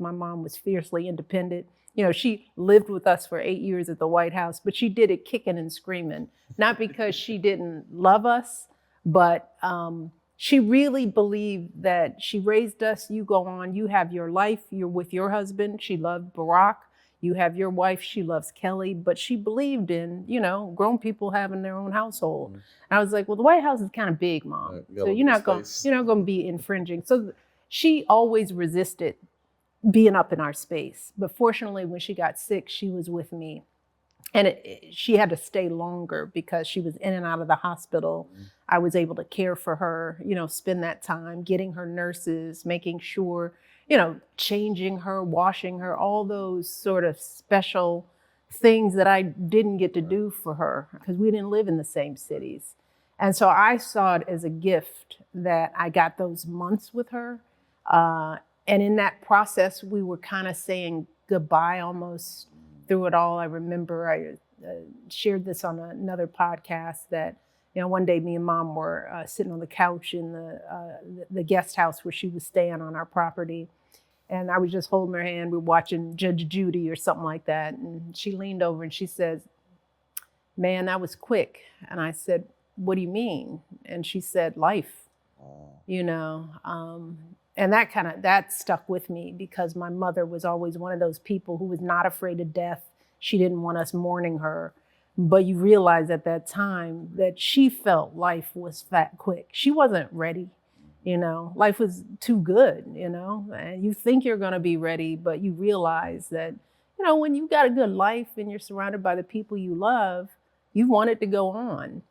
My mom was fiercely independent. You know, she lived with us for 8 years at the White House, but she did it kicking and screaming, not because she didn't love us, but, she really believed that she raised us, you go on, you have your life, you're with your husband, she loved Barack, you have your wife, she loves Kelly, but she believed in, grown people having their own household. Mhm. And I was like, "Well, the White House is kinda big, mom, You got a so little bit of space. you're not gonna be infringing." So she always resisted being up in our space. But fortunately, when she got sick, she was with me. And she had to stay longer because she was in and out of the hospital. Mhm. I was able to care for her, spend that time getting her nurses, making sure, changing her, washing her, all those sort of special things that I didn't get to Right. do for her because we didn't live in the same cities. And so I saw it as a gift that I got those months with her. Uh, and in that process, we were kind of saying goodbye almost Mhm. through it all. I remember I shared this on another podcast that one day me and mom were sitting on the couch in the guest house where she was staying on our property, and I was just holding her hand. We were watching Judge Judy or something like that, and she leaned over and she says, "Man, that was quick." And I said, "What do you mean?" And she said, "Life." Oh. you know um, and that stuck with me because my mother was always one of those people who was not afraid of death. She didn't want us mourning her, but you realize at that time that she felt life was fat quick. She wasn't ready. Mhm. Life was too good. And you think you're going to be ready, but you realize that when you got a good life and you're surrounded by the people you love, you want it to go on.